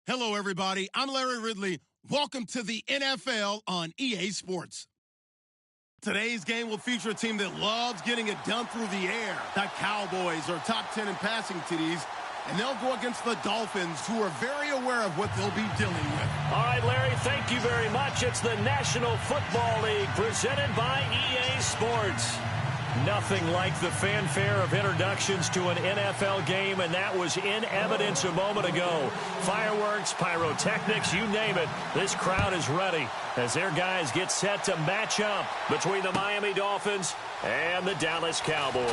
Hello, everybody. I'm Larry Ridley. Welcome to the NFL on EA Sports. Today's game will feature a team that loves getting it done through the air. The Cowboys are top 10 in passing TDs, and they'll go against the Dolphins, who are very aware of what they'll be dealing with. All right, Larry, thank you very much. It's the National Football League presented by EA Sports. Nothing like the fanfare of introductions to an NFL game, and that was in evidence a moment ago. Fireworks, pyrotechnics, you name it. This crowd is ready as their guys get set to match up between the Miami Dolphins and the Dallas Cowboys.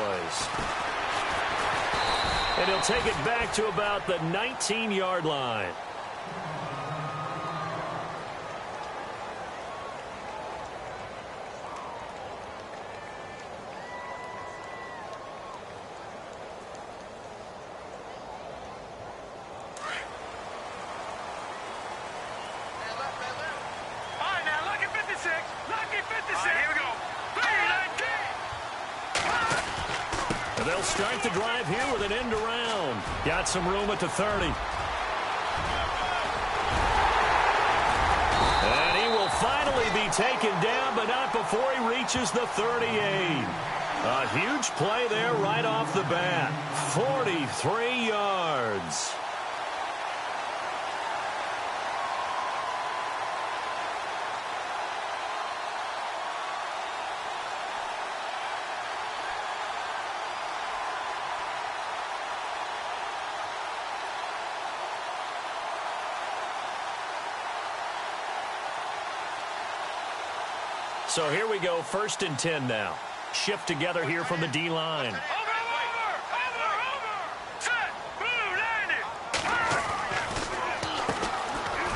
And he'll take it back to about the 19-yard line. They'll start the drive here with an end around. Got some room at the 30. And he will finally be taken down, but not before he reaches the 38. A huge play there right off the bat. 43 yards. So here we go, 1st and 10 now. Shift together here from the D-line.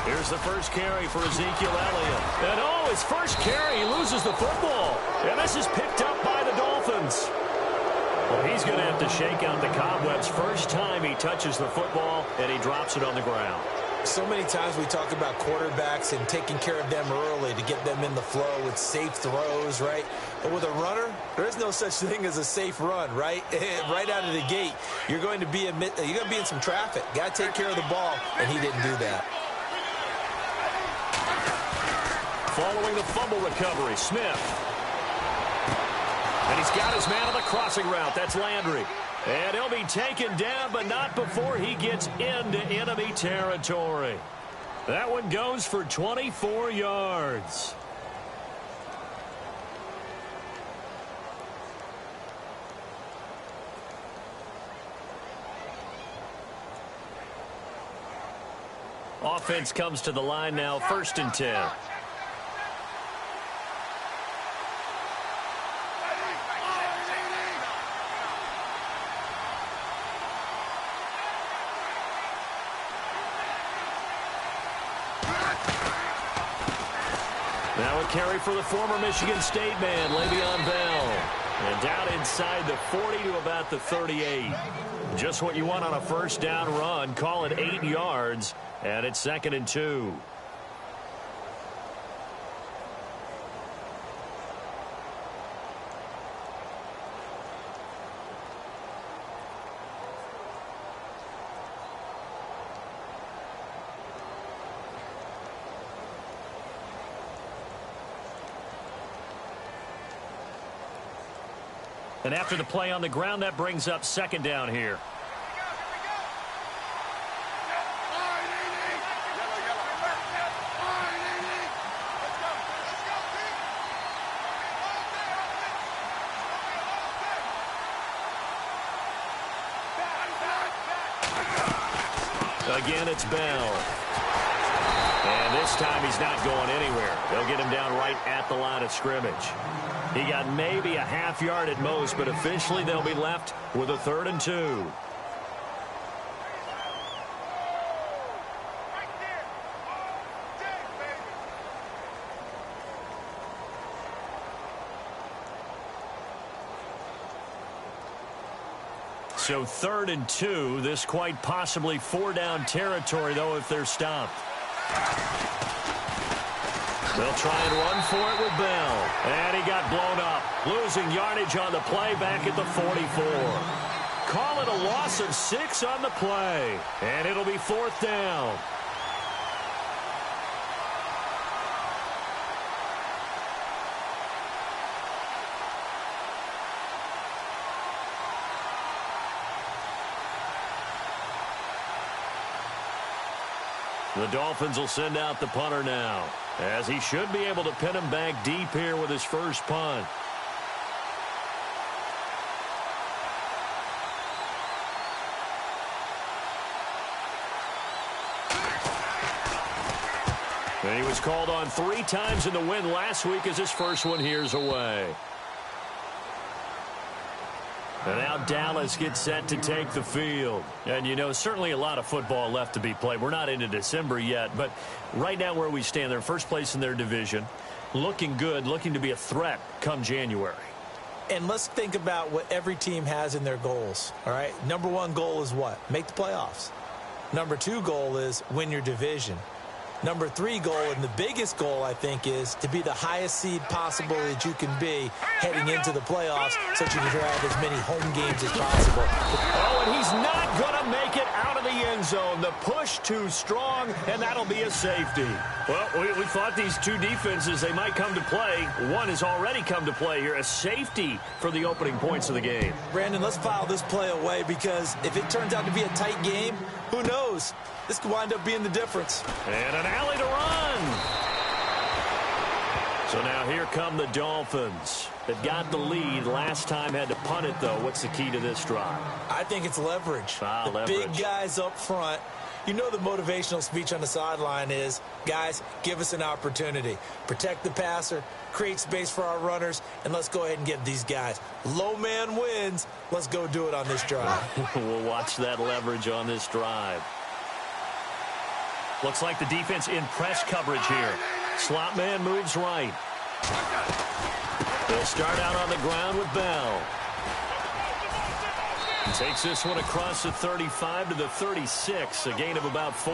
Here's the first carry for Ezekiel Elliott. And oh, his first carry, he loses the football. And this is picked up by the Dolphins. Well, he's going to have to shake out the cobwebs first time he touches the football, and he drops it on the ground. So many times we talk about quarterbacks and taking care of them early to get them in the flow with safe throws, right? But with a runner, there's no such thing as a safe run, right? Right out of the gate, you're going to be in some traffic. Got to take care of the ball, and he didn't do that. Following the fumble recovery, Smith. And he's got his man on the crossing route. That's Landry. And he'll be taken down, but not before he gets into enemy territory. That one goes for 24 yards. Offense comes to the line now, 1st and 10. Now a carry for the former Michigan State man, Le'Veon Bell. And down inside the 40 to about the 38. Just what you want on a first down run. Call it 8 yards, and it's 2nd and 2. And after the play on the ground, that brings up 2nd down here. Again, it's Bell. And this time he's not going anywhere. They'll get him down right at the line of scrimmage. He got maybe a half yard at most, but officially they'll be left with a 3rd and 2. So 3rd and 2. This quite possibly 4-down territory, though, if they're stopped. They'll try and run for it with Bell. And he got blown up. Losing yardage on the play back at the 44. Call it a loss of 6 on the play. And it'll be 4th down. The Dolphins will send out the punter now, as he should be able to pin him back deep here with his first punt. And he was called on 3 times in the win last week as his first one here's away. And now Dallas gets set to take the field. And, you know, certainly a lot of football left to be played. We're not into December yet, but right now where we stand, they're first place in their division, looking good, looking to be a threat come January. And let's think about what every team has in their goals, all right? Number 1 goal is what? Make the playoffs. Number 2 goal is win your division. Number 3 goal, and the biggest goal, I think, is to be the highest seed possible that you can be heading into the playoffs so that you can have as many home games as possible. Oh, and he's not going to make it out of the end zone. The push too strong, and that'll be a safety. Well, we thought these two defenses, they might come to play. One has already come to play here, a safety for the opening points of the game. Brandon, let's file this play away because if it turns out to be a tight game, who knows? This could wind up being the difference. And an alley to run. So now here come the Dolphins. They've got the lead. Last time had to punt it, though. What's the key to this drive? I think it's leverage. The big guys up front. You know the motivational speech on the sideline is, guys, give us an opportunity. Protect the passer, create space for our runners, and let's go ahead and get these guys. Low man wins. Let's go do it on this drive. We'll watch that leverage on this drive. Looks like the defense in press coverage here. Slot man moves right. They'll start out on the ground with Bell. He takes this one across the 35 to the 36, a gain of about 4.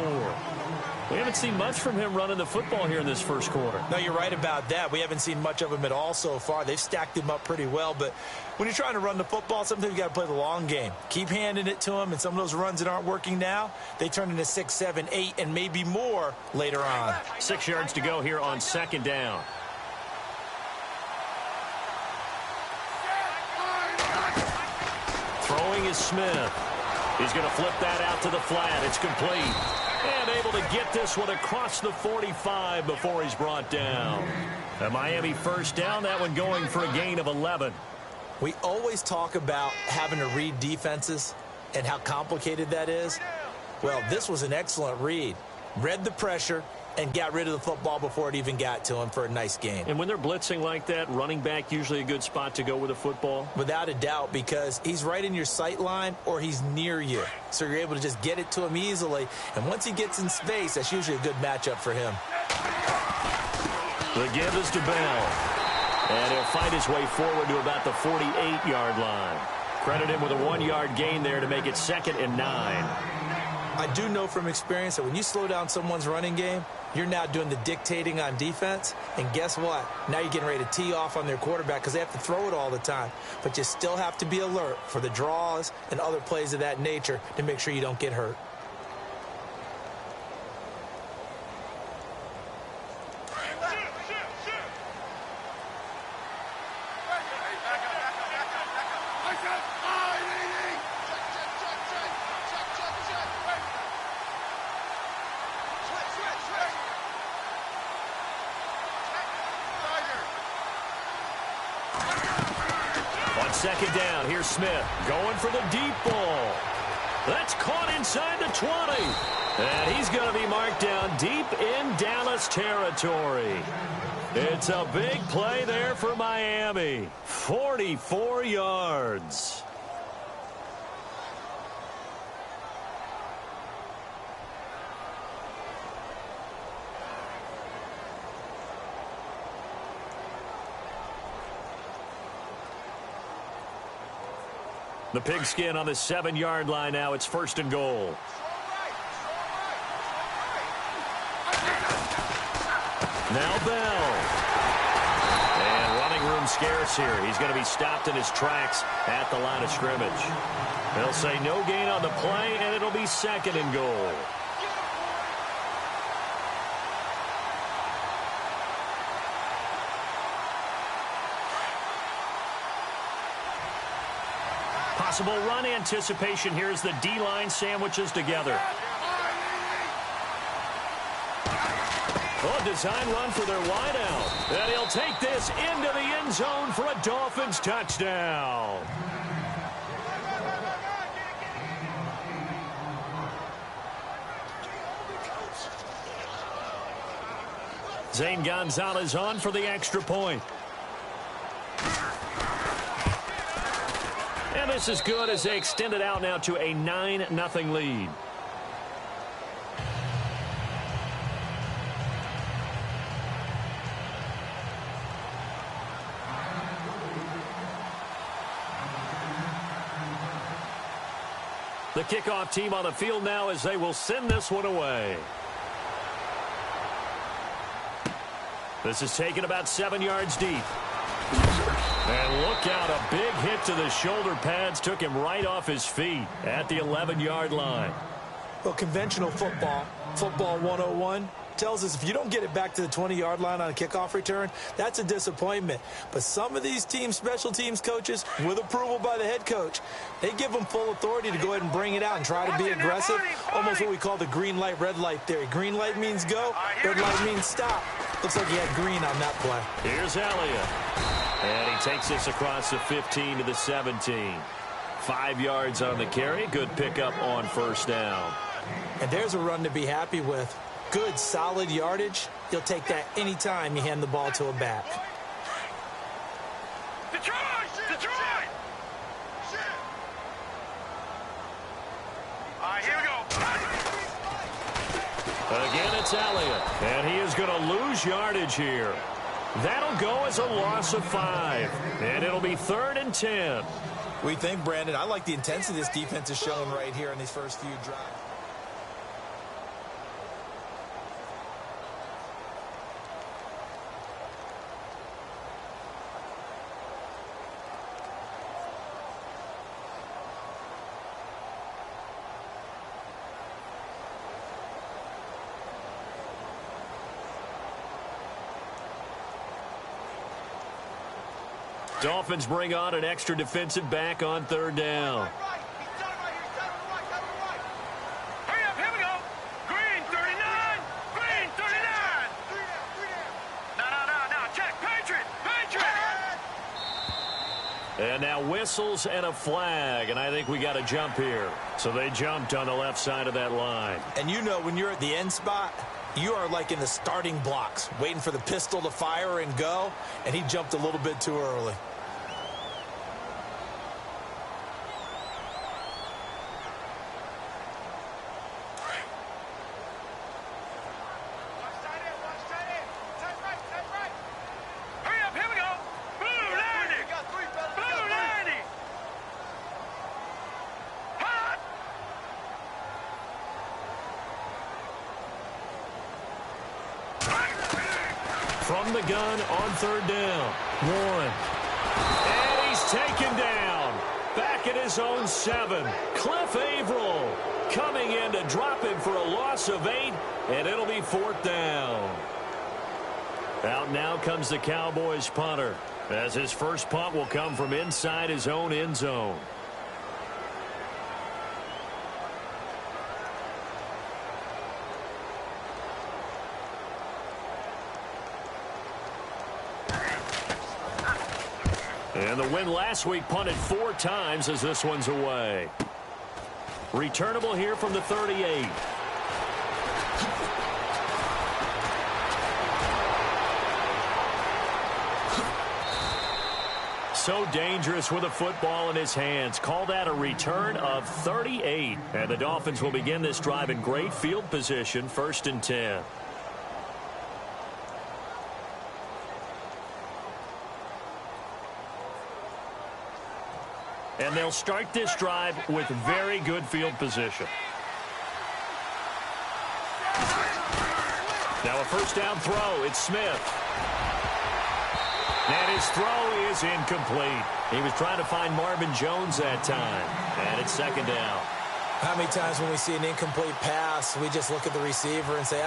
We haven't seen much from him running the football here in this first quarter. No, you're right about that. We haven't seen much of him at all so far. They've stacked him up pretty well, but when you're trying to run the football, sometimes you got to play the long game. Keep handing it to him, and some of those runs that aren't working now, they turn into 6, 7, 8, and maybe more later on. 6 yards to go here on second down. Throwing is Smith. He's going to flip that out to the flat. It's complete. And able to get this one across the 45 before he's brought down. A Miami first down, that one going for a gain of 11. We always talk about having to read defenses and how complicated that is. Well, this was an excellent read. Read the pressure and got rid of the football before it even got to him for a nice gain. And when they're blitzing like that, running back usually a good spot to go with a football? Without a doubt, because he's right in your sight line or he's near you. So you're able to just get it to him easily. And once he gets in space, that's usually a good matchup for him. The give is to Bell. And he'll find his way forward to about the 48-yard line. Credit him with a 1-yard gain there to make it 2nd and 9. I do know from experience that when you slow down someone's running game, you're now doing the dictating on defense. And guess what? Now you're getting ready to tee off on their quarterback because they have to throw it all the time. But you still have to be alert for the draws and other plays of that nature to make sure you don't get hurt. Second down, here's Smith going for the deep ball. That's caught inside the 20. And he's going to be marked down deep in Dallas territory. It's a big play there for Miami. 44 yards. The pigskin on the 7-yard line now. It's 1st and goal. Now Bell. And running room scarce here. He's going to be stopped in his tracks at the line of scrimmage. They'll say no gain on the play, and it'll be 2nd and goal. Possible run anticipation here as the D-line sandwiches together. Oh, design run for their wideout. And he'll take this into the end zone for a Dolphins touchdown. Zane Gonzalez on for the extra point. And this is good as they extend it out now to a 9-0 lead. The kickoff team on the field now as they will send this one away. This is taken about 7 yards deep. And look out, a big hit to the shoulder pads took him right off his feet at the 11-yard line. Well, conventional football 101, tells us if you don't get it back to the 20-yard line on a kickoff return, that's a disappointment. But some of these teams, special teams coaches, with approval by the head coach, they give them full authority to go ahead and bring it out and try to be aggressive. Almost what we call the green light, red light theory. Green light means go, red light means stop. Looks like he had green on that play. Here's Elliott. And he takes this across the 15 to the 17. 5 yards on the carry. Good pickup on first down. And there's a run to be happy with. Good, solid yardage. You'll take that anytime you hand the ball to a back. Detroit! Detroit! All right, here we go. Again, it's Elliott. And he is going to lose yardage here. That'll go as a loss of 5. And it'll be 3rd and 10. We think, Brandon, I like the intensity this defense is showing right here in these first few drives. Dolphins bring on an extra defensive back on 3rd down. Hurry up, here we go. Green 39, green 39. No, check, Patriot. And now whistles and a flag, and I think we got a jump here. So they jumped on the left side of that line. And you know when you're at the end spot, you are like in the starting blocks, waiting for the pistol to fire and go, and he jumped a little bit too early. From the gun on 3rd down. 1. And he's taken down. Back at his own 7. Cliff Averill coming in to drop him for a loss of 8. And it'll be 4th down. Out now comes the Cowboys punter, as his first punt will come from inside his own end zone. And the win last week punted 4 times as this one's away. Returnable here from the 38. So dangerous with a football in his hands. Call that a return of 38. And the Dolphins will begin this drive in great field position, 1st and 10. And they'll start this drive with very good field position. Now a first down throw. It's Smith. And his throw is incomplete. He was trying to find Marvin Jones that time. And it's 2nd down. How many times when we see an incomplete pass, we just look at the receiver and say,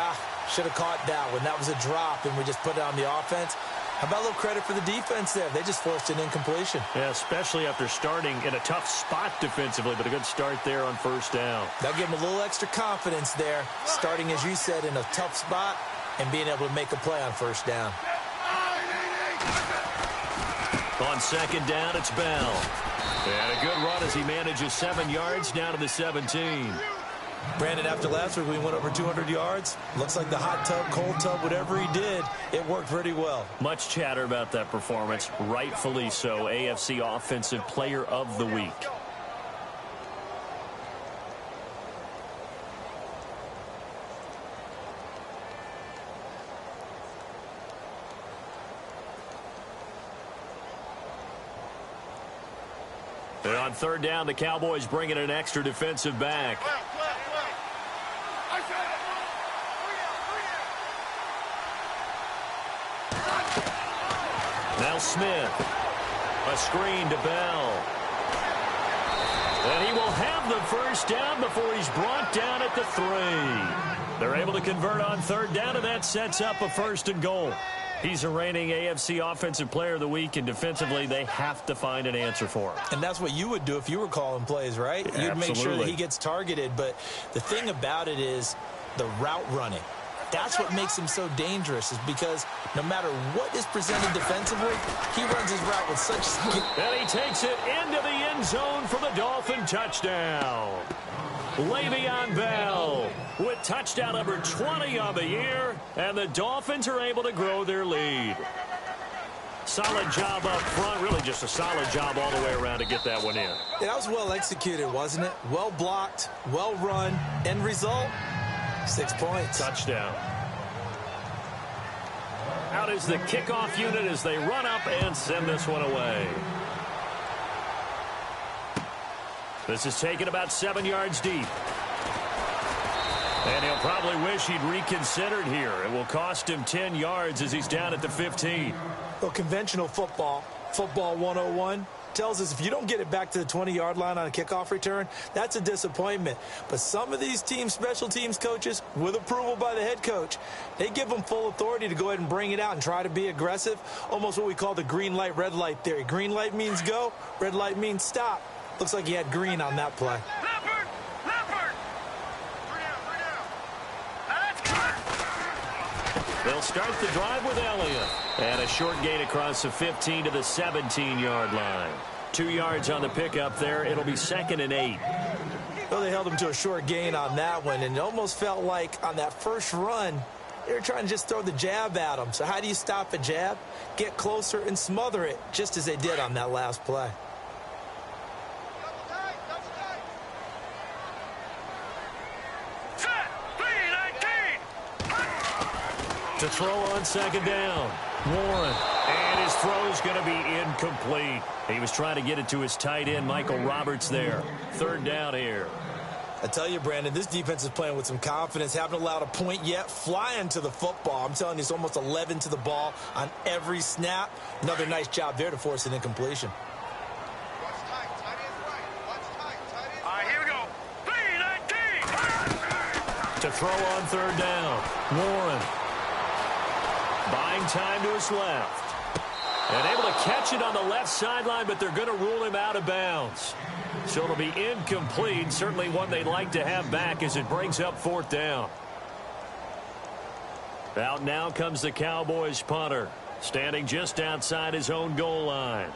should have caught that one. That was a drop, and we just put it on the offense. How about a little credit for the defense there? They just forced an incompletion. Yeah, especially after starting in a tough spot defensively, but a good start there on 1st down. That'll give them a little extra confidence there. Starting, as you said, in a tough spot, and being able to make a play on first down. On second down, it's Bell. And a good run as he manages 7 yards down to the 17. Brandon, after last week, we went over 200 yards. Looks like the hot tub, cold tub, whatever he did, it worked pretty well. Much chatter about that performance. Rightfully so. AFC Offensive Player of the Week. And on third down, the Cowboys bring in an extra defensive back. Now Smith. A screen to Bell. And he will have the first down before he's brought down at the 3. They're able to convert on third down, and that sets up a 1st and goal. He's a reigning AFC Offensive Player of the Week, and defensively, they have to find an answer for him. And that's what you would do if you were calling plays, right? Yeah, you'd make sure that he gets targeted. But the thing about it is the route running. That's what makes him so dangerous, is because no matter what is presented defensively, he runs his route with such skill. And he takes it into the end zone for the Dolphin touchdown. Le'Veon Bell with touchdown number 20 on the year, and the Dolphins are able to grow their lead. Solid job up front, really just a solid job all the way around to get that one in. That was well executed, wasn't it? Well blocked, well run. End result, 6 points. Touchdown. Out is the kickoff unit as they run up and send this one away. This is taken about 7 yards deep. And he'll probably wish he'd reconsidered here. It will cost him 10 yards as he's down at the 15. Well, conventional football 101, tells us if you don't get it back to the 20-yard line on a kickoff return, that's a disappointment. But some of these teams, special teams coaches, with approval by the head coach, they give them full authority to go ahead and bring it out and try to be aggressive, almost what we call the green light, red light theory. Green light means go, red light means stop. Looks like he had green on that play. Leopard! Leopard! They'll start the drive with Elliott. And a short gain across the 15 to the 17-yard line. 2 yards on the pickup there. It'll be 2nd and 8. Well, they held him to a short gain on that one, and it almost felt like on that first run, they were trying to just throw the jab at him. So how do you stop a jab? Get closer and smother it, just as they did on that last play. To throw on second down. Warren. And his throw's going to be incomplete. He was trying to get it to his tight end, Michael Roberts, there. 3rd down here. I tell you, Brandon, this defense is playing with some confidence. Haven't allowed a point yet. Flying to the football. I'm telling you, it's almost 11 to the ball on every snap. Another nice job there to force an incompletion. All right, here we go. 3-19. To throw on 3rd down. Warren. Buying time to his left. And able to catch it on the left sideline, but they're going to rule him out of bounds. So it'll be incomplete. Certainly one they'd like to have back as it brings up 4th down. Out now comes the Cowboys punter, standing just outside his own goal line.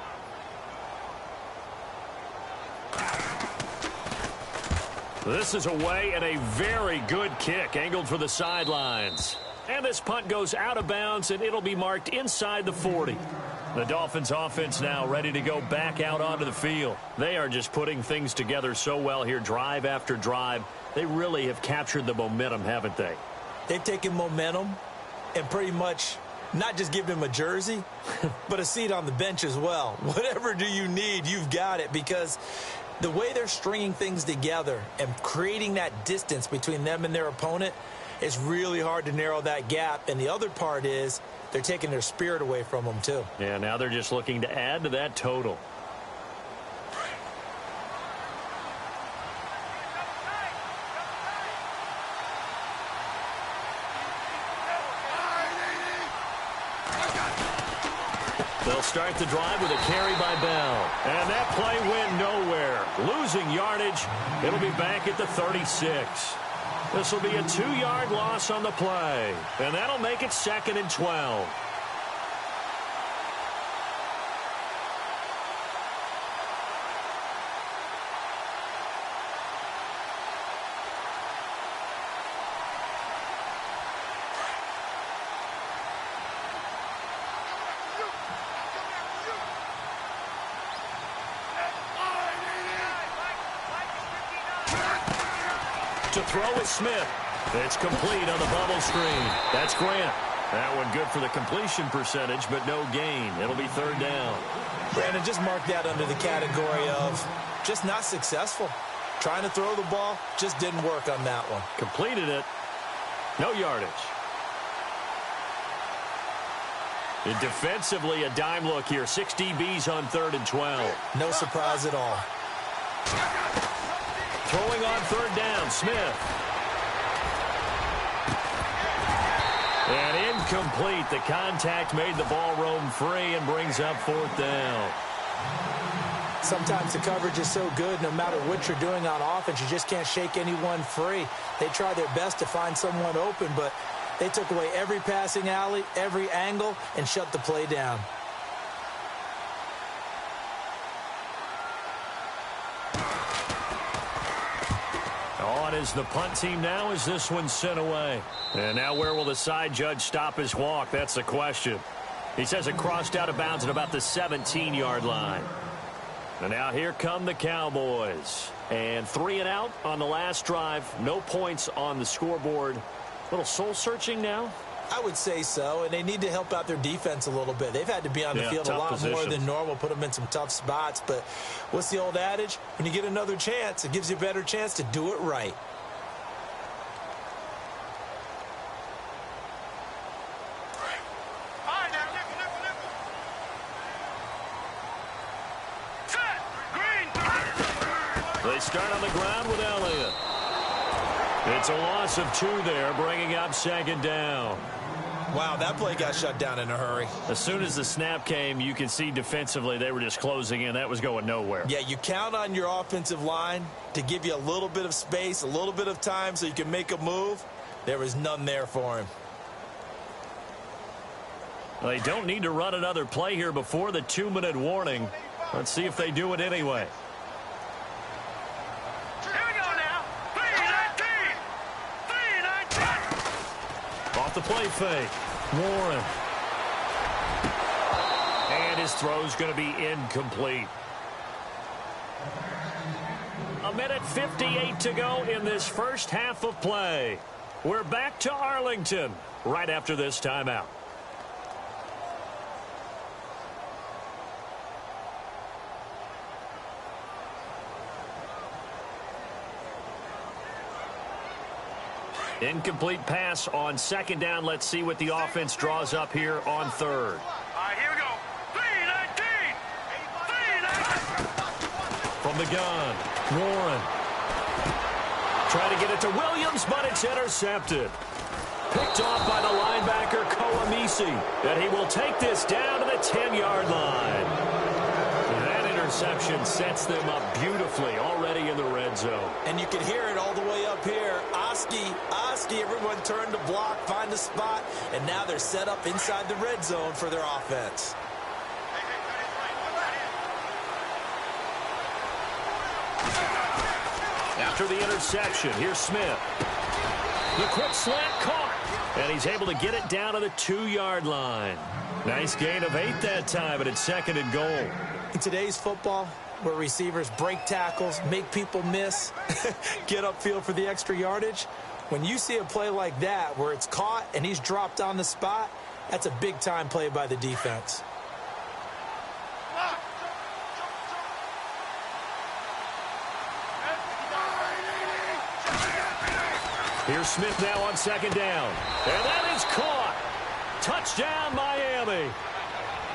This is away and a very good kick angled for the sidelines. And this punt goes out of bounds, and it'll be marked inside the 40. The Dolphins offense now ready to go back out onto the field. They are just putting things together so well here, drive after drive. They really have captured the momentum, haven't they? They've taken momentum and pretty much not just given him a jersey, but a seat on the bench as well. Whatever do you need, you've got it, because the way they're stringing things together and creating that distance between them and their opponent, it's really hard to narrow that gap. And the other part is they're taking their spirit away from them, too. Yeah, now they're just looking to add to that total. They'll start the drive with a carry by Bell. And that play went nowhere. Losing yardage. It'll be back at the 36. This will be a 2-yard loss on the play, and that'll make it 2nd and 12. To throw is Smith. It's complete on the bubble screen. That's Grant. That one good for the completion percentage, but no gain. It'll be 3rd down. Brandon, just mark that under the category of just not successful. Trying to throw the ball, just didn't work on that one. Completed it. No yardage. And defensively, a dime look here. 6 DBs on 3rd and 12. No surprise at all. Throwing on 3rd down, Smith. And incomplete. The contact made the ball roam free and brings up 4th down. Sometimes the coverage is so good, no matter what you're doing on offense, you just can't shake anyone free. They try their best to find someone open, but they took away every passing alley, every angle, and shut the play down. On is the punt team now as this one's sent away. And now where will the side judge stop his walk? That's the question. He says it crossed out of bounds at about the 17-yard line. And now here come the Cowboys. And 3 and out on the last drive. No points on the scoreboard. A little soul-searching now? I would say so, and they need to help out their defense a little bit. They've had to be on the field a lot more than normal, put them in some tough spots. But what's the old adage? When you get another chance, it gives you a better chance to do it right. They start on the ground with Elliott. It's a loss of 2 there, bringing up 2nd down. Wow, that play got shut down in a hurry. As soon as the snap came, you can see defensively they were just closing in. That was going nowhere. Yeah, you count on your offensive line to give you a little bit of space, a little bit of time so you can make a move. There was none there for him. Well, they don't need to run another play here before the 2-minute warning. Let's see if they do it anyway. Off the play fake. Warren. And his throw's going to be incomplete. 1:58 to go in this first half of play. We're back to Arlington right after this timeout. Incomplete pass on 2nd down. Let's see what the offense draws up here on 3rd. All right, here we go. 3-19. 3-19. From the gun, Warren. Trying to get it to Williams, but it's intercepted. Picked off by the linebacker, Koamisi. And he will take this down to the 10-yard line. That interception sets them up beautifully already in the red zone. And you can hear it all the way up here. Oski, everyone turned to block, find a spot, and now they're set up inside the red zone for their offense. After the interception, here's Smith. The quick slant caught, and he's able to get it down to the 2-yard line. Nice gain of 8 that time, and it's 2nd and goal. In today's football, where receivers break tackles, make people miss, get upfield for the extra yardage, when you see a play like that where it's caught and he's dropped on the spot, that's a big-time play by the defense. Here's Smith now on 2nd down. And that is caught. Touchdown, Miami.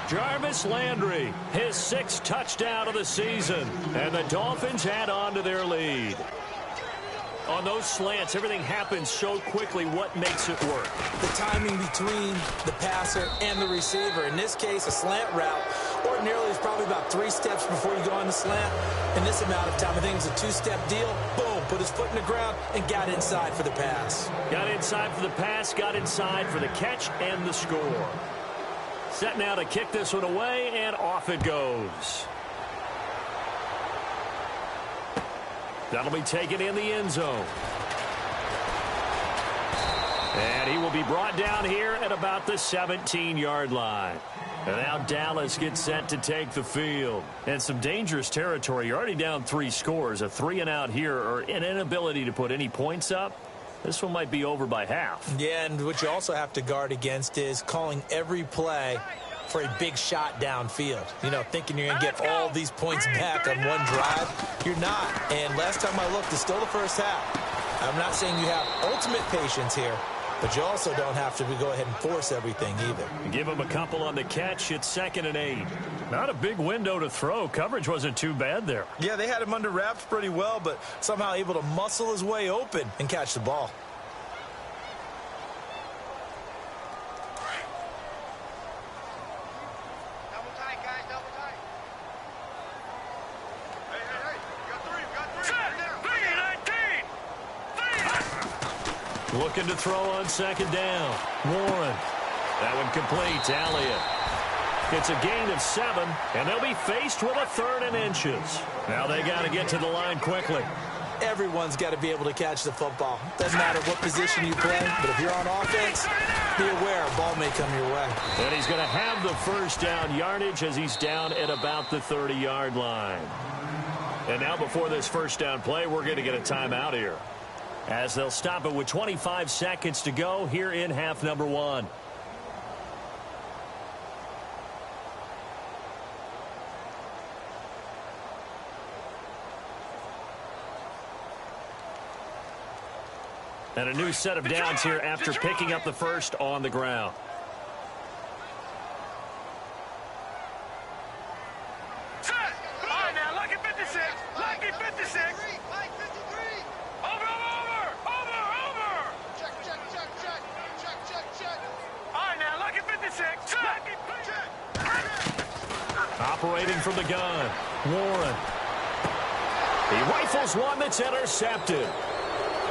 Jarvis Landry, his 6th touchdown of the season. And the Dolphins add on to their lead. On those slants, everything happens so quickly. What makes it work? The timing between the passer and the receiver. In this case, a slant route ordinarily is probably about 3 steps before you go on the slant. In this amount of time, I think it's a 2-step deal. Boom, put his foot in the ground, and got inside for the pass. Got inside for the pass, got inside for the catch and the score. Set now to kick this one away, and off it goes. That'll be taken in the end zone. And he will be brought down here at about the 17-yard line. And now Dallas gets set to take the field. And some dangerous territory. You're already down 3 scores. A 3-and-out here, or an inability to put any points up. This one might be over by half. Yeah, and what you also have to guard against is calling every play for a big shot downfield. You know, thinking you're going to get all these points back on one drive. You're not. And last time I looked, it's still the first half. I'm not saying you have ultimate patience here, but you also don't have to go ahead and force everything either. Give him a couple on the catch. It's 2nd and 8. Not a big window to throw. Coverage wasn't too bad there. Yeah, they had him under wraps pretty well, but somehow able to muscle his way open and catch the ball. Double tight, guys, double tight. Hey, you got 3, you got 3. Looking to throw on 2nd down. Warren. That one complete to Elliott. It's a gain of 7, and they'll be faced with a 3rd and inches. Now they got to get to the line quickly. Everyone's got to be able to catch the football. Doesn't matter what position you play, but if you're on offense, be aware a ball may come your way. And he's going to have the first down yardage as he's down at about the 30-yard line. And now before this first down play, we're going to get a timeout here, as they'll stop it with 25 seconds to go here in half number 1. And a new set of downs here after picking up the first on the ground. Set! All right, now, lucky 56. Lucky 56. Over. Check. All right, now, lucky 56. Operating from the gun, Warren. He rifles one that's intercepted.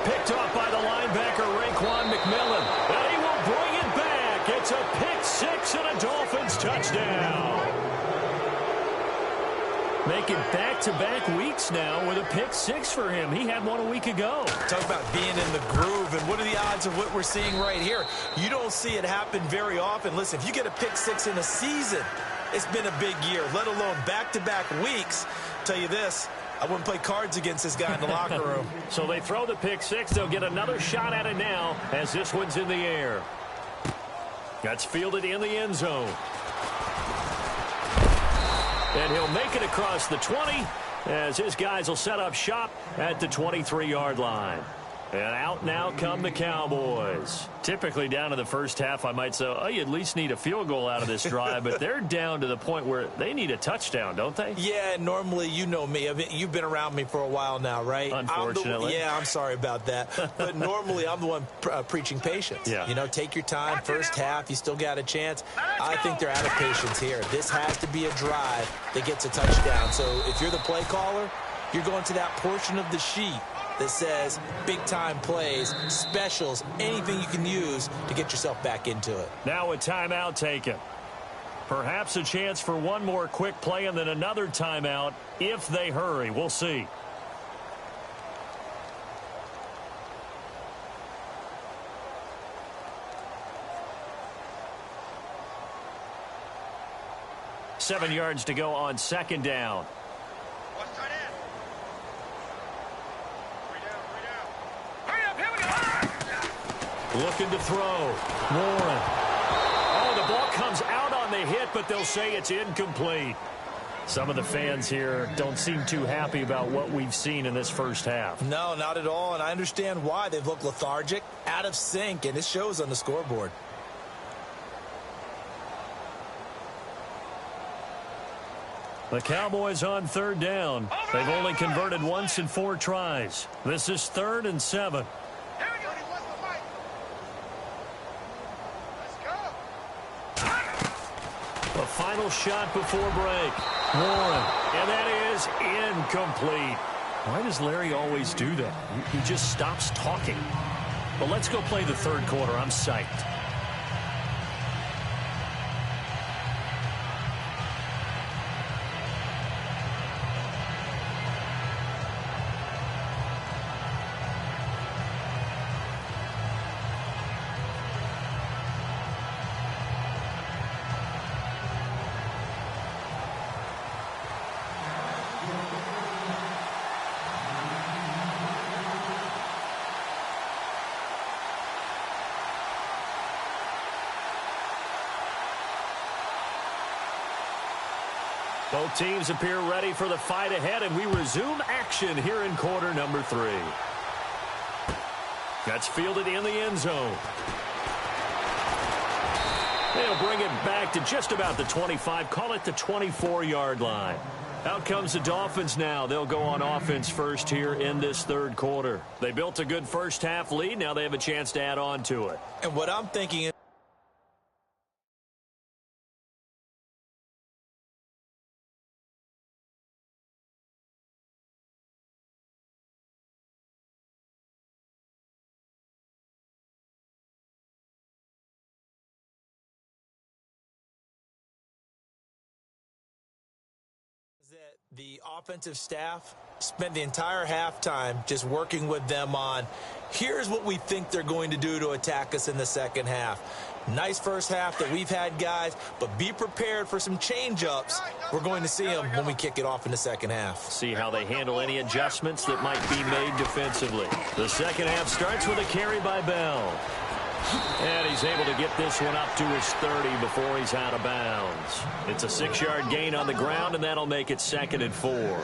Picked off by the linebacker, Raekwon McMillan. And he will bring it back. It's a pick 6 and a Dolphins touchdown. Making back-to-back weeks now with a pick 6 for him. He had one a week ago. Talk about being in the groove, and what are the odds of what we're seeing right here? You don't see it happen very often. Listen, if you get a pick 6 in a season, it's been a big year, let alone back-to-back weeks. Tell you this, I wouldn't play cards against this guy in the locker room. So they throw the pick 6. They'll get another shot at it now as this one's in the air. That's fielded in the end zone. And he'll make it across the 20 as his guys will set up shop at the 23-yard line. And out now come the Cowboys. Typically down to the first half, I might say, oh, you at least need a field goal out of this drive. But they're down to the point where they need a touchdown, don't they? Yeah, normally, you know me. I mean, you've been around me for a while now, right? Unfortunately. I'm sorry about that. But normally, I'm the one preaching patience. Yeah. You know, take your time. First half, you still got a chance. I think they're out of patience here. This has to be a drive that gets a touchdown. So if you're the play caller, you're going to that portion of the sheet that says big-time plays, specials, anything you can use to get yourself back into it. Now a timeout taken. Perhaps a chance for one more quick play and then another timeout if they hurry. We'll see. Seven yards to go on 2nd down. Looking to throw. Warren. Oh, the ball comes out on the hit, but they'll say it's incomplete. Some of the fans here don't seem too happy about what we've seen in this first half. No, not at all, and I understand why. They've looked lethargic, out of sync, and it shows on the scoreboard. The Cowboys on 3rd down. They've only converted once in 4 tries. This is 3rd and 7. A final shot before break. Warren. And that is incomplete. Why does Larry always do that? He just stops talking. But let's go play the third quarter. I'm psyched. Both teams appear ready for the fight ahead, and we resume action here in quarter number 3. That's fielded in the end zone. They'll bring it back to just about the 25, call it the 24-yard line. Out comes the Dolphins now. They'll go on offense first here in this third quarter. They built a good first-half lead. Now they have a chance to add on to it. And what I'm thinking is, that the offensive staff spent the entire halftime just working with them on, here's what we think they're going to do to attack us in the second half. Nice first half that we've had, guys, but be prepared for some change-ups. We're going to see them when we kick it off in the second half. See how they handle any adjustments that might be made defensively. The second half starts with a carry by Bell. And he's able to get this one up to his 30 before he's out of bounds. It's a 6-yard gain on the ground, and that'll make it 2nd and 4.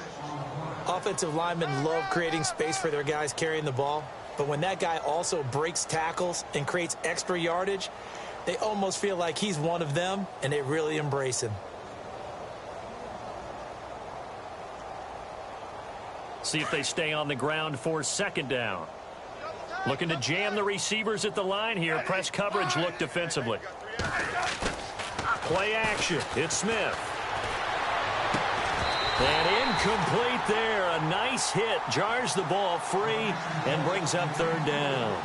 Offensive linemen love creating space for their guys carrying the ball, but when that guy also breaks tackles and creates extra yardage, they almost feel like he's one of them, and they really embrace him. See if they stay on the ground for 2nd down. Looking to jam the receivers at the line here. Press coverage look defensively. Play action. It's Smith. And incomplete there. A nice hit. Jars the ball free and brings up 3rd down.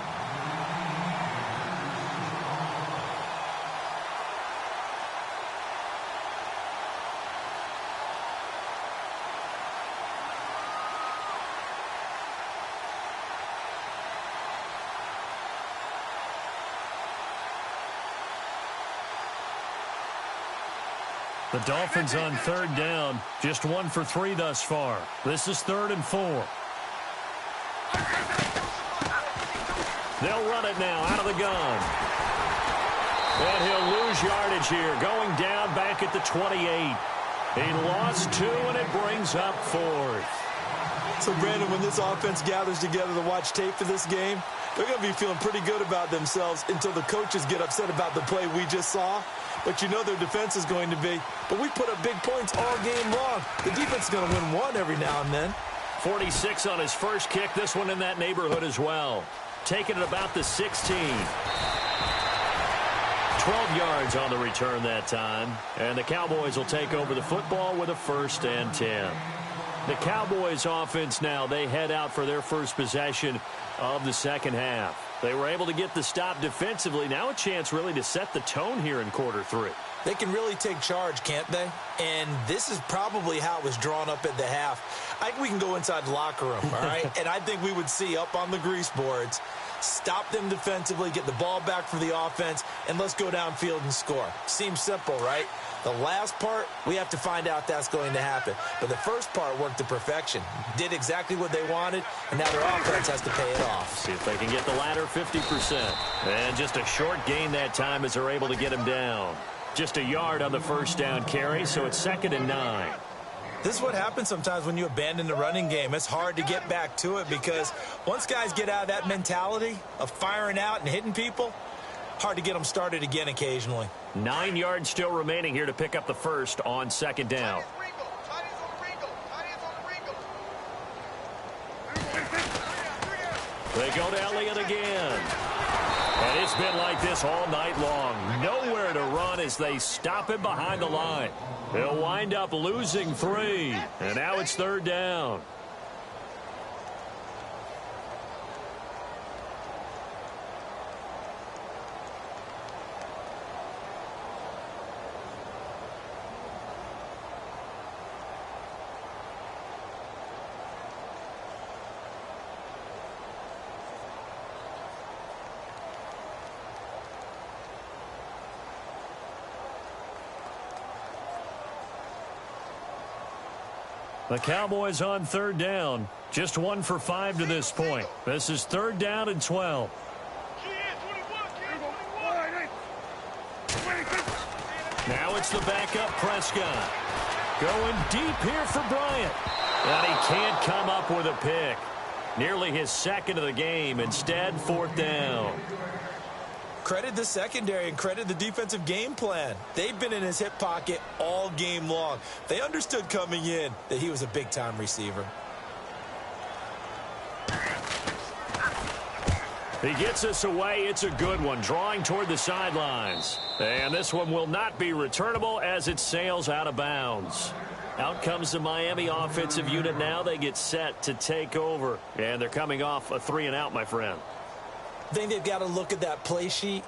The Dolphins on 3rd down, just 1 for 3 thus far. This is 3rd and 4. They'll run it now out of the gun. And he'll lose yardage here, going down back at the 28. He lost 2, and it brings up 4th. So, Brandon, when this offense gathers together to watch tape for this game, they're going to be feeling pretty good about themselves until the coaches get upset about the play we just saw. But you know their defense is going to be. But we put up big points all game long. The defense is going to win one every now and then. 46 on his first kick. This one in that neighborhood as well. Taking it about the 16. 12 yards on the return that time. And the Cowboys will take over the football with a 1st and 10. The Cowboys offense now, they head out for their first possession of the second half. They were able to get the stop defensively. Now a chance really to set the tone here in quarter 3. They can really take charge, can't they? And this is probably how it was drawn up at the half. I think we can go inside the locker room, all right? And I think we would see up on the grease boards, stop them defensively, get the ball back for the offense, and let's go downfield and score. Seems simple, right? The last part, we have to find out that's going to happen. But the first part worked to perfection. Did exactly what they wanted, and now their offense has to pay it off. See if they can get the latter 50%. And just a short gain that time as they're able to get him down. Just a yard on the first down carry, so it's 2nd and 9. This is what happens sometimes when you abandon the running game. It's hard to get back to it because once guys get out of that mentality of firing out and hitting people, hard to get them started again occasionally. 9 yards still remaining here to pick up the first on 2nd down. They go to Elliott again. And it's been like this all night long. Nowhere to run as they stop him behind the line. He'll wind up losing 3. And now it's 3rd down. The Cowboys on third down. Just 1 for 5 to this point. This is 3rd down and 12. Now it's the backup Prescott. Going deep here for Bryant. And he can't come up with a pick. Nearly his 2nd of the game. Instead, 4th down. Credit the secondary and credit the defensive game plan. They've been in his hip pocket all game long. They understood coming in that he was a big-time receiver. He gets us away. It's a good one, drawing toward the sidelines. And this one will not be returnable as it sails out of bounds. Out comes the Miami offensive unit now. They get set to take over. And they're coming off a 3-and-out, my friend. I think they've got to look at that play sheet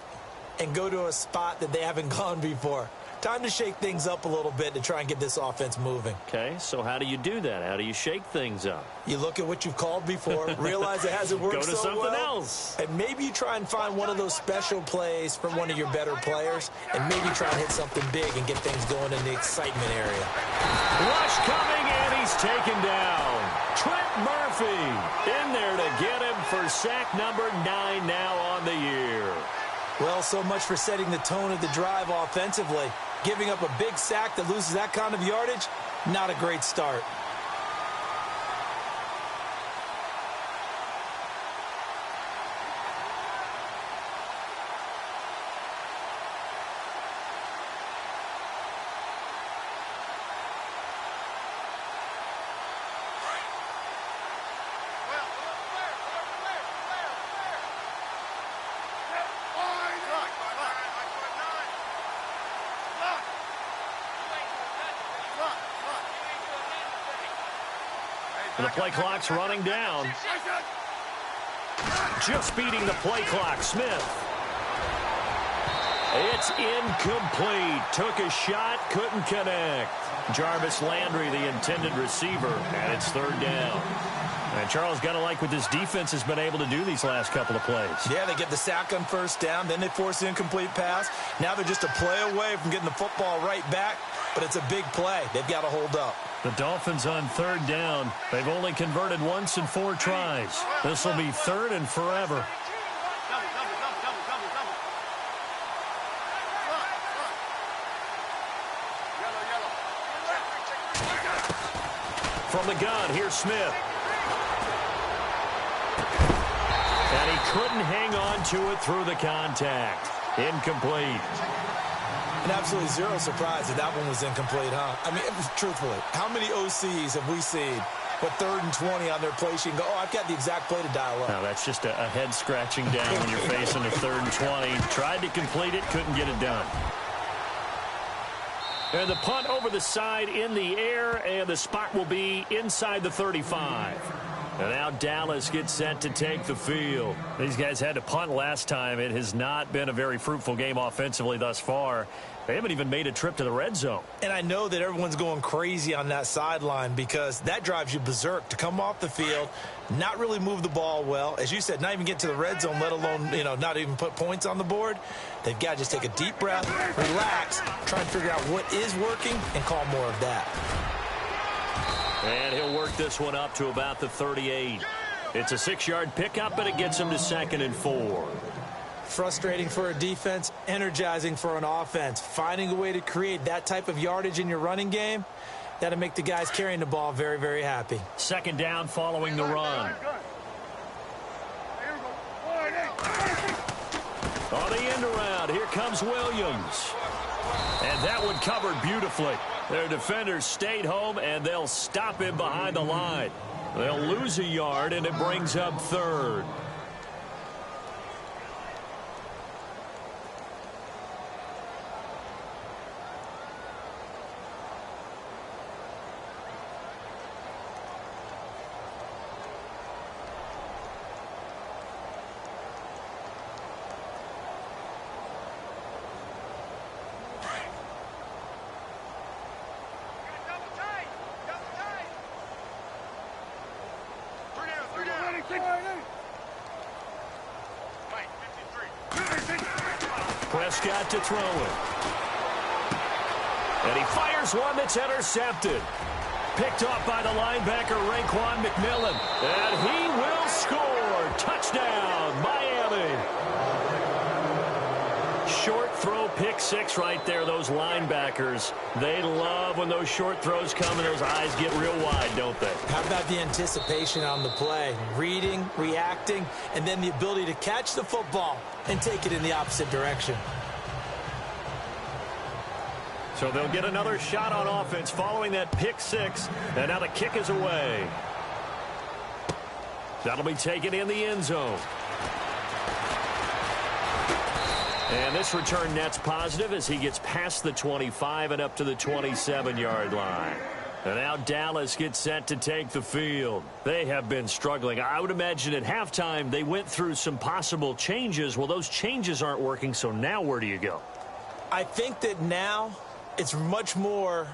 and go to a spot that they haven't gone before. Time to shake things up a little bit to try and get this offense moving. Okay, so how do you do that? How do you shake things up? You look at what you've called before, realize it hasn't worked Go to so something well, else. and maybe you try and find one of those special plays from one of your better players, and maybe try and hit something big and get things going in the excitement area. Rush coming, and he's taken down. Trent Murphy in there to get him for sack number 9 now on the year. Well, so much for setting the tone of the drive offensively. Giving up a big sack that loses that kind of yardage, not a great start. The play clock's running down. Just beating the play clock, Smith. It's incomplete. Took a shot, couldn't connect. Jarvis Landry, the intended receiver, and it's 3rd down. And Charles, got to like what this defense has been able to do these last couple of plays. Yeah, they get the sack on 1st down, then they force the incomplete pass. Now they're just a play away from getting the football right back, but it's a big play. They've got to hold up. The Dolphins on 3rd down. They've only converted once in 4 tries. This will be 3rd and forever. From the gun, here's Smith. And he couldn't hang on to it through the contact. Incomplete. And absolutely zero surprise that that one was incomplete, huh? I mean, truthfully, how many OCs have we seen with 3rd and 20 on their play sheet and go, oh, I've got the exact play to dial up? No, that's just a head scratching down when you're facing a 3rd and 20. Tried to complete it, couldn't get it done. And the punt over the side in the air, and the spot will be inside the 35. And now Dallas gets set to take the field. These guys had to punt last time. It has not been a very fruitful game offensively thus far. They haven't even made a trip to the red zone. And I know that everyone's going crazy on that sideline because that drives you berserk to come off the field, not really move the ball well. As you said, not even get to the red zone, let alone, not even put points on the board. They've got to just take a deep breath, relax, try and figure out what is working, and call more of that. And he'll work this one up to about the 38. It's a 6-yard pickup, but it gets him to 2nd and 4. Frustrating for a defense, energizing for an offense. Finding a way to create that type of yardage in your running game, that'll make the guys carrying the ball very, very happy. 2nd down following the run. On the end around, here comes Williams. And that one covered beautifully. Their defenders stayed home, and they'll stop him behind the line. They'll lose a yard, and it brings up 3rd. Prescott to throw it. And he fires one that's intercepted. Picked off by the linebacker, Raekwon McMillan. And he will score. Touchdown, Miami. Short throw, pick six right there. Those linebackers, they love when those short throws come and those eyes get real wide, don't they? How about the anticipation on the play? Reading, reacting, and then the ability to catch the football and take it in the opposite direction. So they'll get another shot on offense following that pick six. And now the kick is away. That'll be taken in the end zone. And this return net's positive as he gets past the 25 and up to the 27-yard line. And now Dallas gets set to take the field. They have been struggling. I would imagine at halftime they went through some possible changes. Well, those changes aren't working, so now where do you go? I think that now it's much more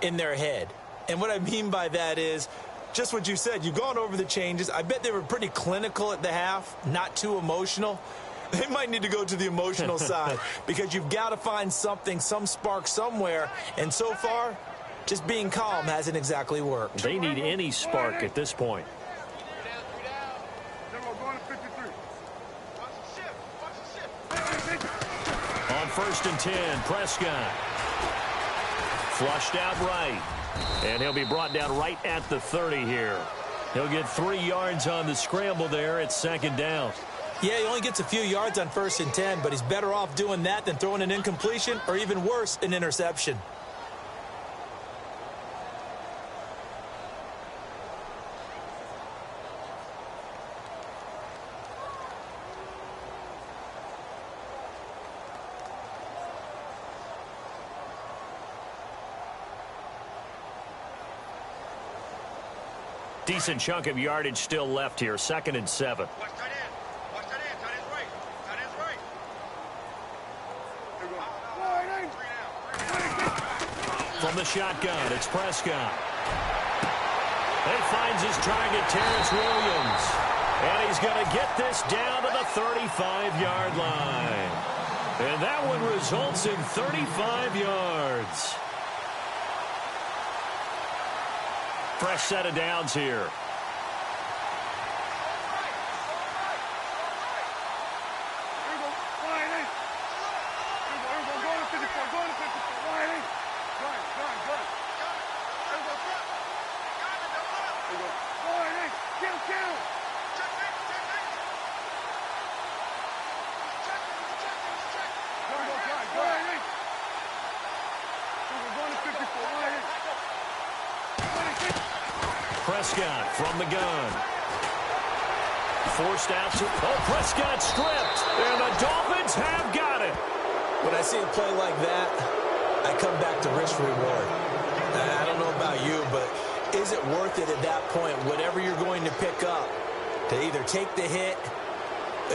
in their head. And what I mean by that is just what you said. You've gone over the changes. I bet they were pretty clinical at the half, not too emotional. They might need to go to the emotional side because you've got to find something, some spark somewhere. And so far, just being calm hasn't exactly worked. They need any spark at this point. On 1st and 10, Prescott. Flushed out right. And he'll be brought down right at the 30 here. He'll get 3 yards on the scramble there at 2nd down. Yeah, he only gets a few yards on 1st and 10, but he's better off doing that than throwing an incompletion or even worse, an interception. Decent chunk of yardage still left here. 2nd and 7. From the shotgun, it's Prescott. He finds his target, Terrence Williams. And he's going to get this down to the 35-yard line. And that one results in 35 yards. Fresh set of downs here. Prescott from the gun. Forced out to... Oh, Prescott stripped. And the Dolphins have got it. When I see a play like that, I come back to risk reward. I don't know about you, but is it worth it at that point, whatever you're going to pick up, to either take the hit,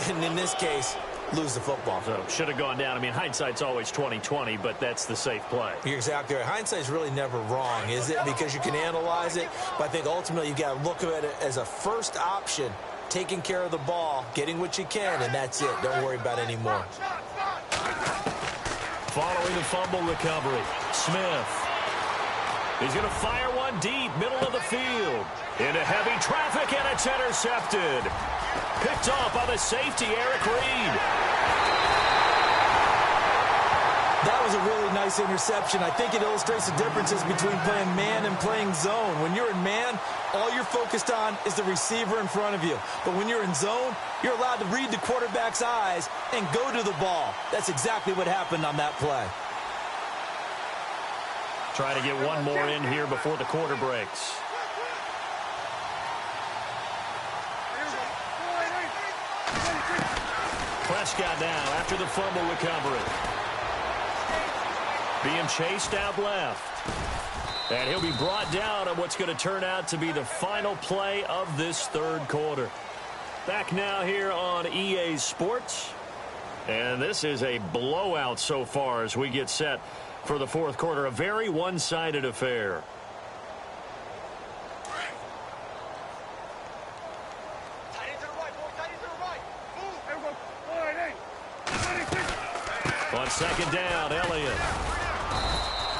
and in this case, lose the football? So should have gone down. I mean, hindsight's always 20/20, but that's the safe play. You're exactly right. Hindsight's really never wrong, is it? Because you can analyze it, but I think ultimately you've got to look at it as a first option, taking care of the ball, getting what you can, and that's it. Don't worry about any more. Following the fumble recovery, Smith. He's going to fire one deep, middle of the field. Into heavy traffic, and it's intercepted. Picked off by the safety, Eric Reed. That was a really nice interception. I think it illustrates the differences between playing man and playing zone. When you're in man, all you're focused on is the receiver in front of you. But when you're in zone, you're allowed to read the quarterback's eyes and go to the ball. That's exactly what happened on that play. Trying to get one more in here before the quarter breaks. Prescott now after the fumble recovery. Being chased out left. And he'll be brought down on what's going to turn out to be the final play of this third quarter. Back now here on EA Sports. And this is a blowout so far as we get set for the fourth quarter. A very one-sided affair. On 2nd down, Elliott.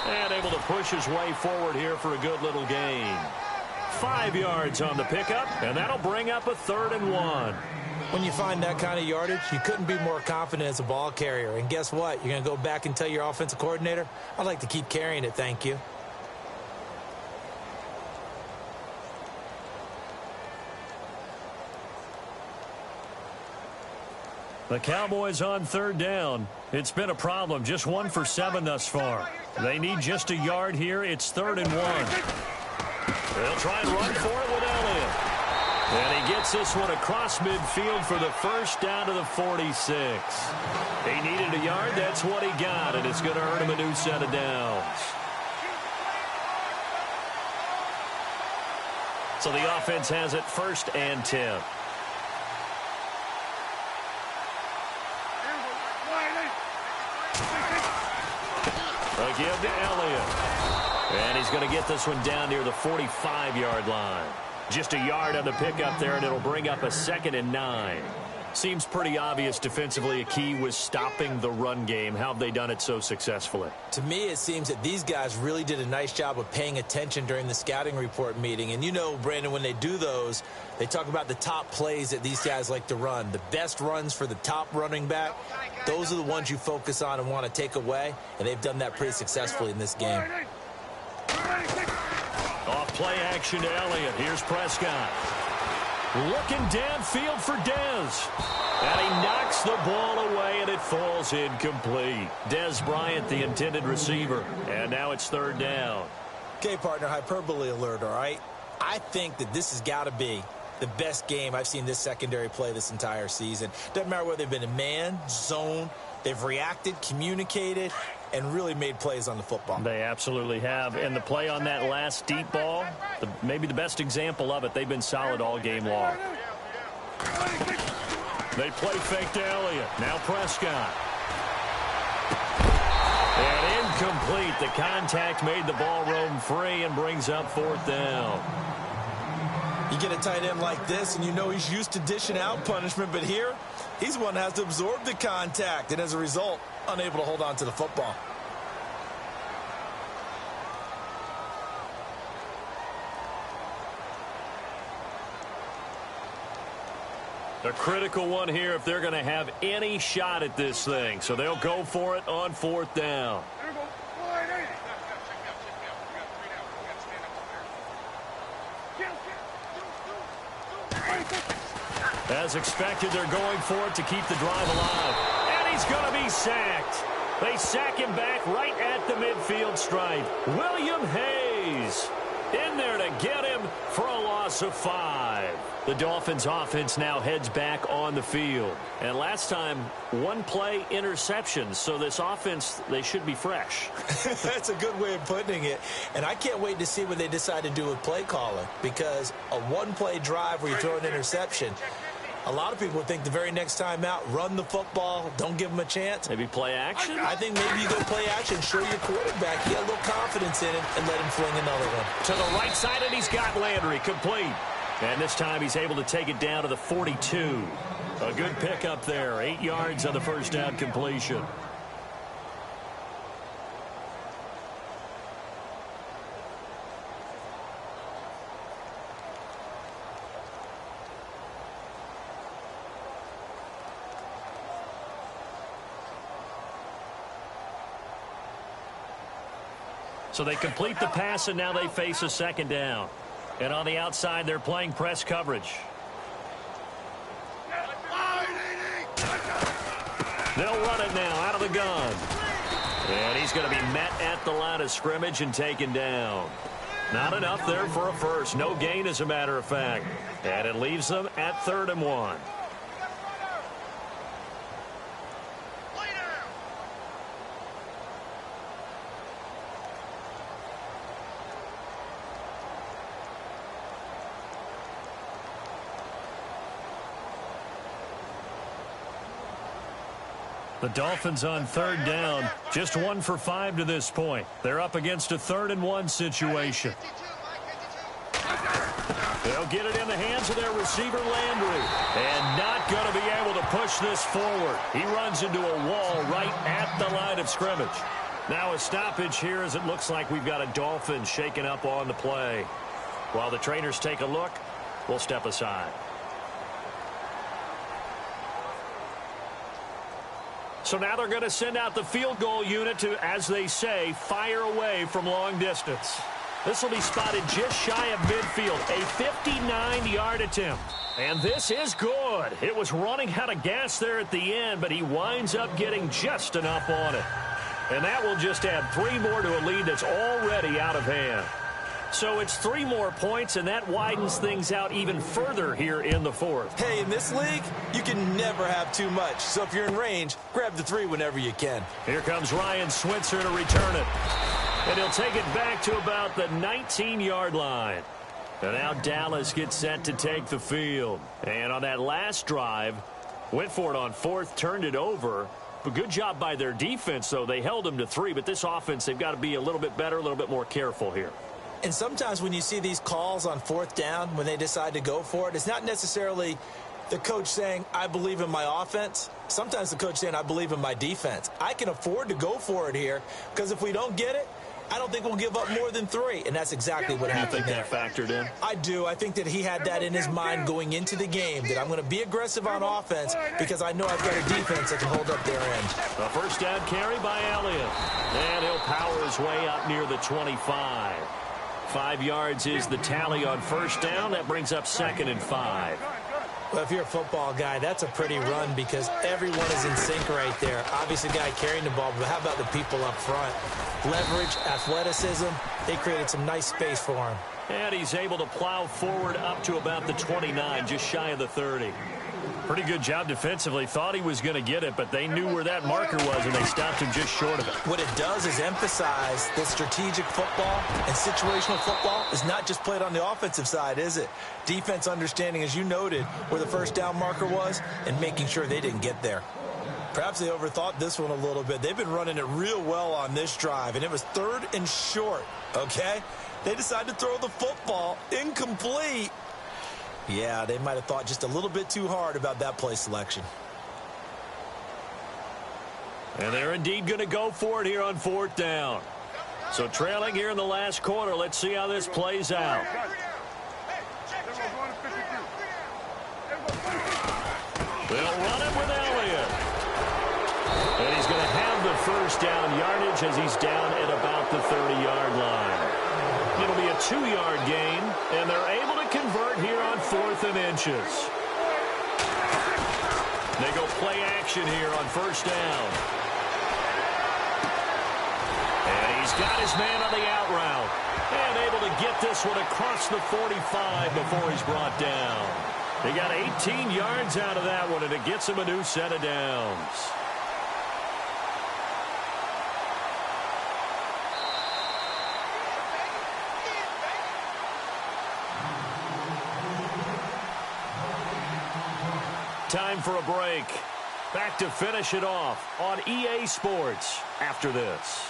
And able to push his way forward here for a good little gain. 5 yards on the pickup, and that'll bring up a 3rd and 1. When you find that kind of yardage, you couldn't be more confident as a ball carrier. And guess what? You're going to go back and tell your offensive coordinator, I'd like to keep carrying it, thank you. The Cowboys on 3rd down. It's been a problem. Just 1 for 7 thus far. They need just a yard here. It's 3rd and 1. They'll try and run for it with Elliott. And he gets this one across midfield for the first down to the 46. He needed a yard. That's what he got, and it's going to earn him a new set of downs. So the offense has it 1st and 10. A give to Elliott. And he's going to get this one down near the 45-yard line. Just a yard on the pickup there, and it'll bring up a 2nd and 9. Seems pretty obvious defensively a key was stopping the run game. How have they done it so successfully? To me, it seems that these guys really did a nice job of paying attention during the scouting report meeting. And you know, Brandon, when they do those, they talk about the top plays that these guys like to run. The best runs for the top running back, those are the ones you focus on and want to take away. And they've done that pretty successfully in this game. Off play action to Elliott. Here's Prescott. Looking downfield for Dez. And he knocks the ball away, and it falls incomplete. Dez Bryant, the intended receiver. And now it's 3rd down. Okay, partner, hyperbole alert, all right? I think that this has got to be the best game I've seen this secondary play this entire season. Doesn't matter whether they've been in man, zone, they've reacted, communicated, and really made plays on the football. They absolutely have. And the play on that last deep ball, maybe the best example of it, they've been solid all game long. They play fake to Elliott. Now Prescott. And incomplete. The contact made the ball roam free and brings up 4th down. You get a tight end like this, and you know he's used to dishing out punishment, but here, he's the one that has to absorb the contact, and as a result, unable to hold on to the football. A critical one here if they're going to have any shot at this thing. So they'll go for it on 4th down. As expected, they're going for it to keep the drive alive. And he's going to be sacked. They sack him back right at the midfield stripe. William Hayes in there to get him for a loss of 5. The Dolphins offense now heads back on the field. And last time, 1 play interception. So this offense, they should be fresh. That's a good way of putting it. And I can't wait to see what they decide to do with play calling. Because a 1-play drive where you throw an interception, a lot of people think the very next time out, run the football, don't give them a chance. Maybe play action? I think maybe you go play action, show your quarterback he got a little confidence in it, and let him fling another one. To the right side, and he's got Landry complete. And this time he's able to take it down to the 42. A good pickup there. 8 yards on the first down completion. So they complete the pass, and now they face a 2nd down. And on the outside, they're playing press coverage. They'll run it now out of the gun. And he's going to be met at the line of scrimmage and taken down. Not enough there for a first. No gain, as a matter of fact. And it leaves them at 3rd and 1. The Dolphins on 3rd down, just 1 for 5 to this point. They're up against a 3rd and 1 situation. They'll get it in the hands of their receiver, Landry. And not going to be able to push this forward. He runs into a wall right at the line of scrimmage. Now a stoppage here as it looks like we've got a Dolphin shaking up on the play. While the trainers take a look, we'll step aside. So now they're going to send out the field goal unit to, as they say, fire away from long distance. This will be spotted just shy of midfield, a 59-yard attempt. And this is good. It was running out of gas there at the end, but he winds up getting just enough on it. And that will just add 3 more to a lead that's already out of hand. So it's 3 more points, and that widens things out even further here in the fourth. Hey, in this league, you can never have too much. So if you're in range, grab the 3 whenever you can. Here comes Ryan Switzer to return it. And he'll take it back to about the 19-yard line. And now Dallas gets set to take the field. And on that last drive, went for it on 4th, turned it over. But good job by their defense, though. They held them to 3, but this offense, they've got to be a little bit better, a little bit more careful here. And sometimes when you see these calls on 4th down, when they decide to go for it, it's not necessarily the coach saying, I believe in my offense. Sometimes the coach saying, I believe in my defense. I can afford to go for it here because if we don't get it, I don't think we'll give up more than 3. And that's exactly what happened there. You think that factored in? I do. I think that he had that in his mind going into the game, that I'm going to be aggressive on offense because I know I've got a defense that can hold up their end. A first down carry by Elliott. And he'll power his way up near the 25. 5 yards is the tally on first down. That brings up 2nd and 5. Well, if you're a football guy, that's a pretty run because everyone is in sync right there. Obviously, the guy carrying the ball, but how about the people up front? Leverage, athleticism, they created some nice space for him. And he's able to plow forward up to about the 29, just shy of the 30. Pretty good job defensively. Thought he was going to get it, but they knew where that marker was, and they stopped him just short of it. What it does is emphasize that strategic football and situational football is not just played on the offensive side, is it? Defense understanding, as you noted, where the first down marker was and making sure they didn't get there. Perhaps they overthought this one a little bit. They've been running it real well on this drive, and it was 3rd and short, okay? They decided to throw the football incomplete. Yeah, they might have thought just a little bit too hard about that play selection. And they're indeed going to go for it here on 4th down. So trailing here in the last quarter, let's see how this plays out. They'll run it with Elliott. And he's going to have the first down yardage as he's down at about the 30-yard line. It'll be a 2-yard gain, and they're able to convert here on 4th and inches. They go play action here on first down. And he's got his man on the out route. And able to get this one across the 45 before he's brought down. They got 18 yards out of that one, and it gets him a new set of downs. Time for a break. Back to finish it off on EA Sports after this.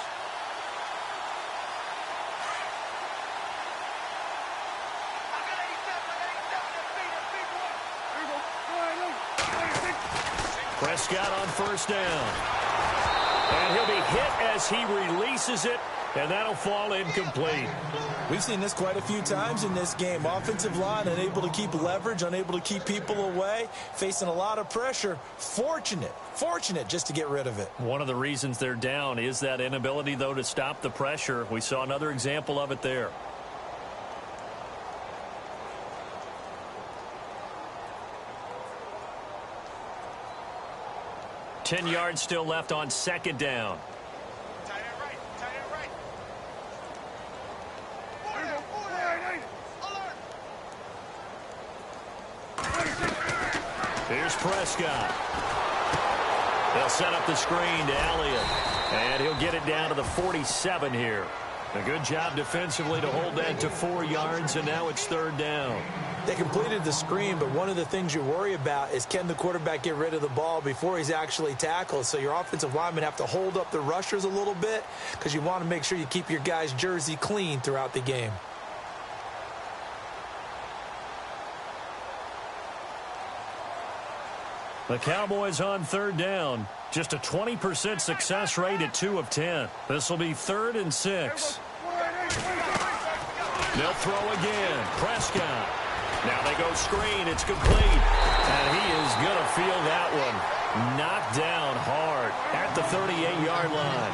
Prescott on first down. And he'll be hit as he releases it, and that'll fall incomplete. We've seen this quite a few times in this game. Offensive line unable to keep leverage, unable to keep people away, facing a lot of pressure. Fortunate just to get rid of it. One of the reasons they're down is that inability, though, to stop the pressure. We saw another example of it there. Ten yards still left on second down. Here's Prescott. They'll set up the screen to Elliott. And he'll get it down to the 47 here. A good job defensively to hold that to 4 yards, and now it's 3rd down. They completed the screen, but one of the things you worry about is can the quarterback get rid of the ball before he's actually tackled? So your offensive linemen have to hold up the rushers a little bit because you want to make sure you keep your guy's jersey clean throughout the game. The Cowboys on third down. Just a 20% success rate at 2 of 10. This will be 3rd and 6. They'll throw again. Prescott. Now they go screen. It's complete. And he is going to feel that one. Knocked down hard at the 38-yard line.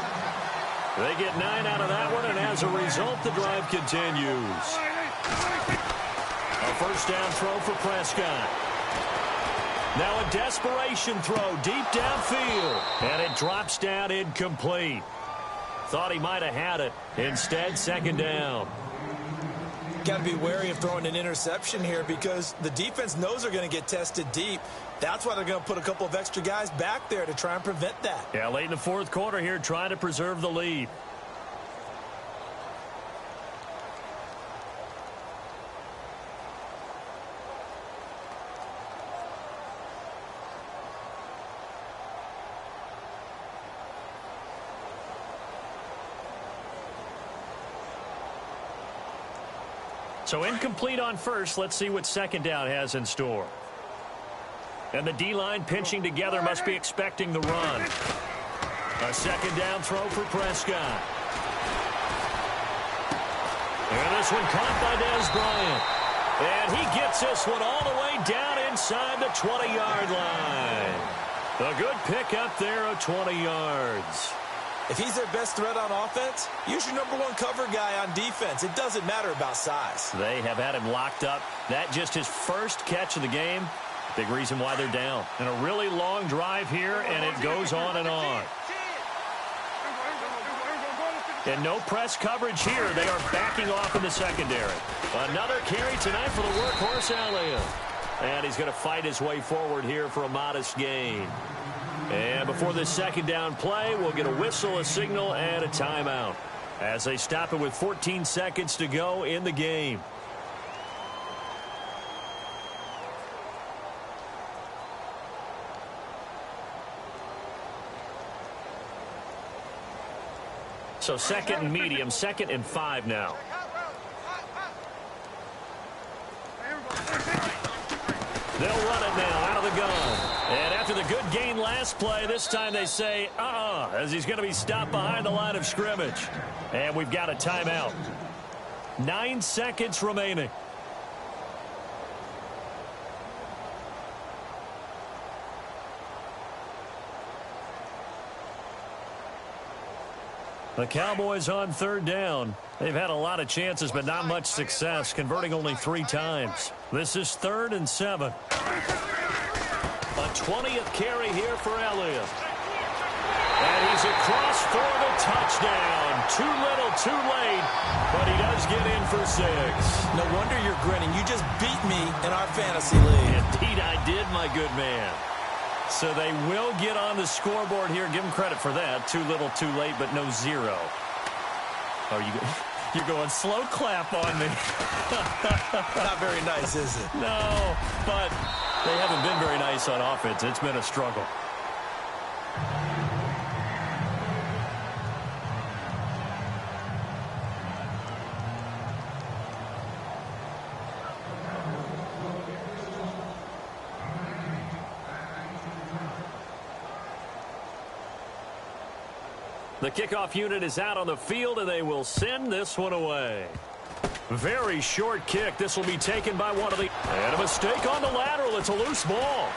They get 9 out of that one, and as a result, the drive continues. A first down throw for Prescott. Now a desperation throw deep downfield, and it drops down incomplete. Thought he might have had it. Instead, second down. Got to be wary of throwing an interception here because the defense knows they're going to get tested deep. That's why they're going to put a couple of extra guys back there to try and prevent that. Yeah, late in the fourth quarter here, trying to preserve the lead. So incomplete on first. Let's see what second down has in store. And the D-line pinching together, must be expecting the run. A second down throw for Prescott. And this one caught by Dez Bryant. And he gets this one all the way down inside the 20-yard line. A good pick up there of 20 yards. If he's their best threat on offense, use your number 1 cover guy on defense. It doesn't matter about size. They have had him locked up. That just his first catch of the game. Big reason why they're down. And a really long drive here, and it goes on and on. And no press coverage here. They are backing off in the secondary. Another carry tonight for the workhorse Elliott. And he's going to fight his way forward here for a modest gain. And before this second down play, we'll get a whistle, a signal, and a timeout as they stop it with 14 seconds to go in the game. So second and medium, 2nd and 5 now. They'll run it now out of the gun. And after the good gain last play, this time they say, as he's going to be stopped behind the line of scrimmage. And we've got a timeout. 9 seconds remaining. The Cowboys on third down. They've had a lot of chances, but not much success, converting only 3 times. This is 3rd and 7. A 20th carry here for Elliott. And he's across for the touchdown. Too little, too late, but he does get in for 6. No wonder you're grinning. You just beat me in our fantasy league. Indeed, I did, my good man. So they will get on the scoreboard here. Give them credit for that. Too little, too late, but no 0. Oh, you're going slow clap on me. Not very nice, is it? No, but they haven't been very nice on offense. It's been a struggle. The kickoff unit is out on the field, and they will send this one away. Very short kick. This will be taken by one of the... And a mistake on the lateral. It's a loose ball.